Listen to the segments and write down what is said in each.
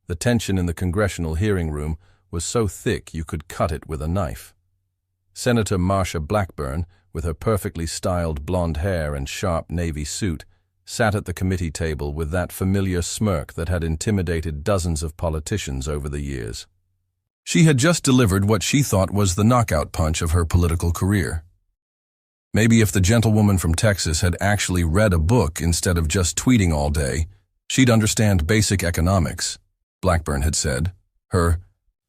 The tension in the congressional hearing room was so thick you could cut it with a knife. Senator Marsha Blackburn, with her perfectly styled blonde hair and sharp navy suit, sat at the committee table with that familiar smirk that had intimidated dozens of politicians over the years. She had just delivered what she thought was the knockout punch of her political career. Maybe if the gentlewoman from Texas had actually read a book instead of just tweeting all day, she'd understand basic economics, Blackburn had said, her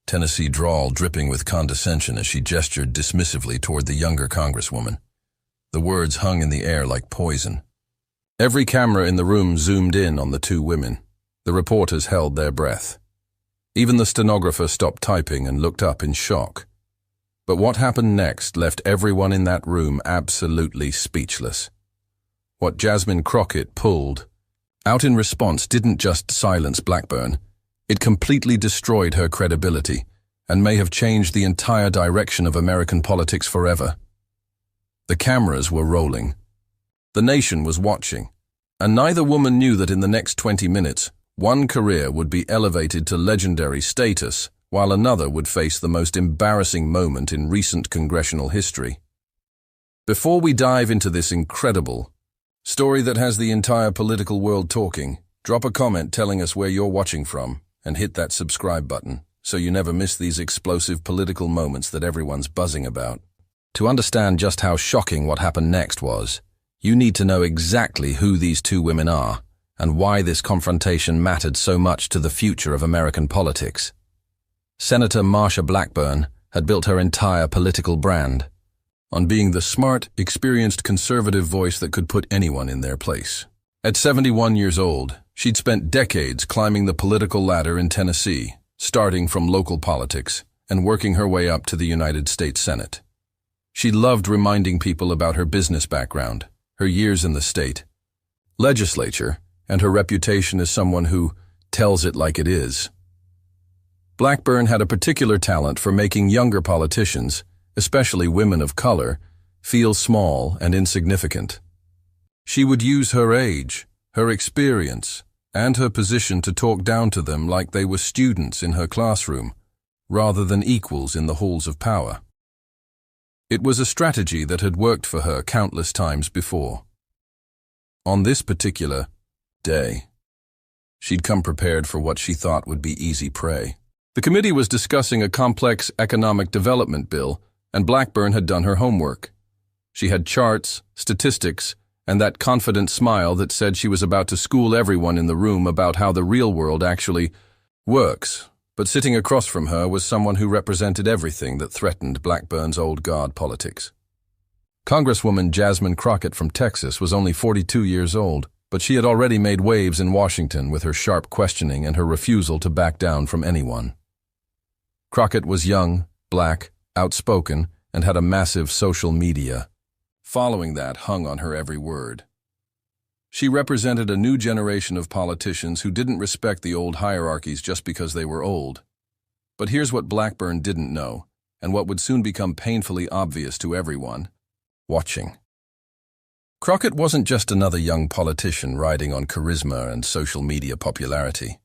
Tennessee drawl dripping with condescension as she gestured dismissively toward the younger congresswoman. The words hung in the air like poison. Every camera in the room zoomed in on the two women. The reporters held their breath. Even the stenographer stopped typing and looked up in shock. But what happened next left everyone in that room absolutely speechless. What Jasmine Crockett pulled out in response didn't just silence Blackburn. It completely destroyed her credibility and may have changed the entire direction of American politics forever. The cameras were rolling. The nation was watching, and neither woman knew that in the next 20 minutes, one career would be elevated to legendary status, while another would face the most embarrassing moment in recent congressional history. Before we dive into this incredible story that has the entire political world talking, drop a comment telling us where you're watching from, and hit that subscribe button so you never miss these explosive political moments that everyone's buzzing about. To understand just how shocking what happened next was, you need to know exactly who these two women are and why this confrontation mattered so much to the future of American politics. Senator Marsha Blackburn had built her entire political brand on being the smart, experienced conservative voice that could put anyone in their place. At 71 years old, she'd spent decades climbing the political ladder in Tennessee, starting from local politics and working her way up to the United States Senate. She loved reminding people about her business background, her years in the state legislature, and her reputation as someone who tells it like it is. Blackburn had a particular talent for making younger politicians, especially women of color, feel small and insignificant. She would use her age, her experience, and her position to talk down to them like they were students in her classroom, rather than equals in the halls of power. It was a strategy that had worked for her countless times before. On this particular day, she'd come prepared for what she thought would be easy prey. The committee was discussing a complex economic development bill, and Blackburn had done her homework. She had charts, statistics, and that confident smile that said she was about to school everyone in the room about how the real world actually works. But sitting across from her was someone who represented everything that threatened Blackburn's old guard politics. Congresswoman Jasmine Crockett from Texas was only 42 years old, but she had already made waves in Washington with her sharp questioning and her refusal to back down from anyone. Crockett was young, black, outspoken, and had a massive social media following that hung on her every word. She represented a new generation of politicians who didn't respect the old hierarchies just because they were old. But here's what Blackburn didn't know, and what would soon become painfully obvious to everyone watching. Crockett wasn't just another young politician riding on charisma and social media popularity.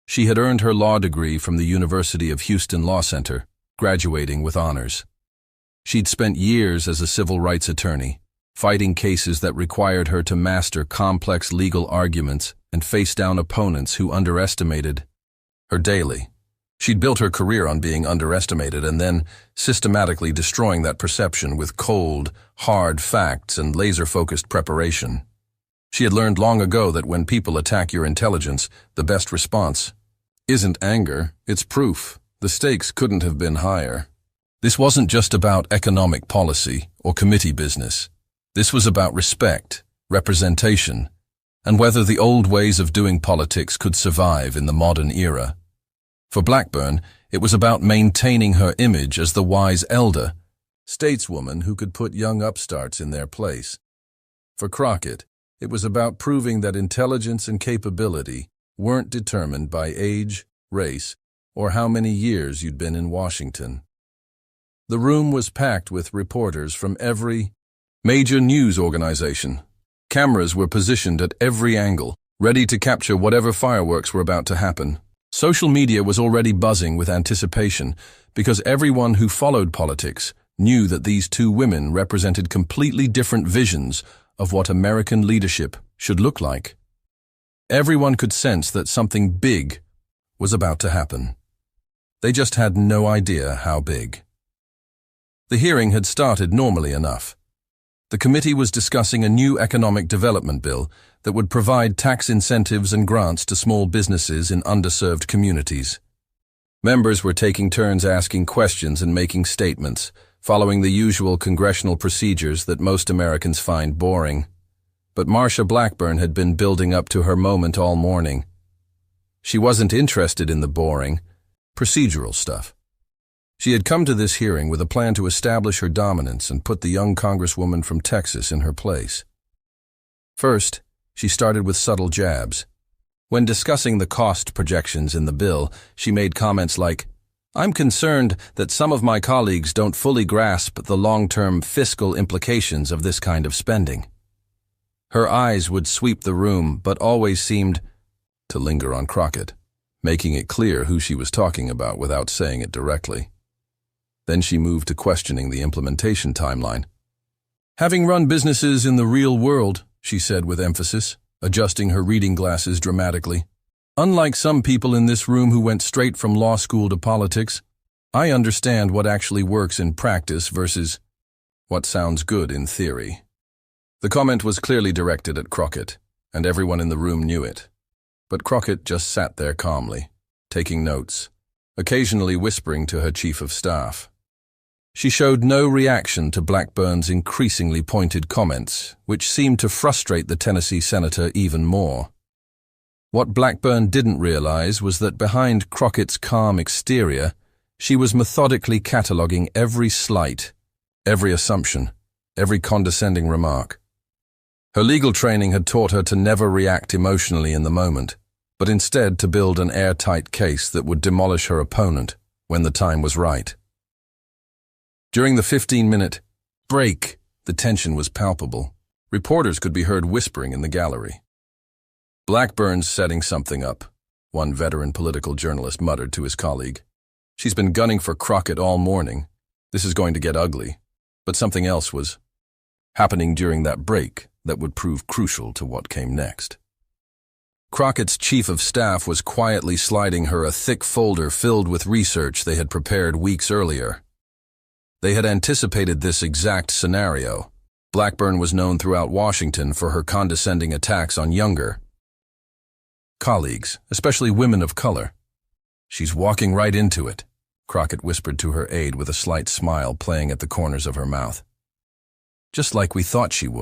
She had earned her law degree from the University of Houston Law Center, graduating with honors. She'd spent years as a civil rights attorney, fighting cases that required her to master complex legal arguments and face down opponents who underestimated her daily. She'd built her career on being underestimated and then systematically destroying that perception with cold, hard facts and laser-focused preparation. She had learned long ago that when people attack your intelligence, the best response isn't anger, it's proof. The stakes couldn't have been higher. This wasn't just about economic policy or committee business. This was about respect, representation, and whether the old ways of doing politics could survive in the modern era. For Blackburn, it was about maintaining her image as the wise elder, stateswoman who could put young upstarts in their place. For Crockett, it was about proving that intelligence and capability weren't determined by age, race, or how many years you'd been in Washington. The room was packed with reporters from every major news organization. Cameras were positioned at every angle, ready to capture whatever fireworks were about to happen. Social media was already buzzing with anticipation because everyone who followed politics knew that these two women represented completely different visions of what American leadership should look like. Everyone could sense that something big was about to happen. They just had no idea how big. The hearing had started normally enough. The committee was discussing a new economic development bill that would provide tax incentives and grants to small businesses in underserved communities. Members were taking turns asking questions and making statements, following the usual congressional procedures that most Americans find boring. But Marsha Blackburn had been building up to her moment all morning. She wasn't interested in the boring, procedural stuff. She had come to this hearing with a plan to establish her dominance and put the young congresswoman from Texas in her place. First, she started with subtle jabs. When discussing the cost projections in the bill, she made comments like, "I'm concerned that some of my colleagues don't fully grasp the long-term fiscal implications of this kind of spending." Her eyes would sweep the room, but always seemed to linger on Crockett, making it clear who she was talking about without saying it directly. Then she moved to questioning the implementation timeline. "Having run businesses in the real world," she said with emphasis, adjusting her reading glasses dramatically, "unlike some people in this room who went straight from law school to politics, I understand what actually works in practice versus what sounds good in theory." The comment was clearly directed at Crockett, and everyone in the room knew it. But Crockett just sat there calmly, taking notes, occasionally whispering to her chief of staff. She showed no reaction to Blackburn's increasingly pointed comments, which seemed to frustrate the Tennessee senator even more. What Blackburn didn't realize was that behind Crockett's calm exterior, she was methodically cataloging every slight, every assumption, every condescending remark. Her legal training had taught her to never react emotionally in the moment, but instead to build an airtight case that would demolish her opponent when the time was right. During the 15-minute break, the tension was palpable. Reporters could be heard whispering in the gallery. "Blackburn's setting something up," one veteran political journalist muttered to his colleague. "She's been gunning for Crockett all morning. This is going to get ugly." But something else was happening during that break that would prove crucial to what came next. Crockett's chief of staff was quietly sliding her a thick folder filled with research they had prepared weeks earlier. They had anticipated this exact scenario. Blackburn was known throughout Washington for her condescending attacks on younger colleagues, especially women of color. "She's walking right into it," Crockett whispered to her aide with a slight smile playing at the corners of her mouth. "Just like we thought she would."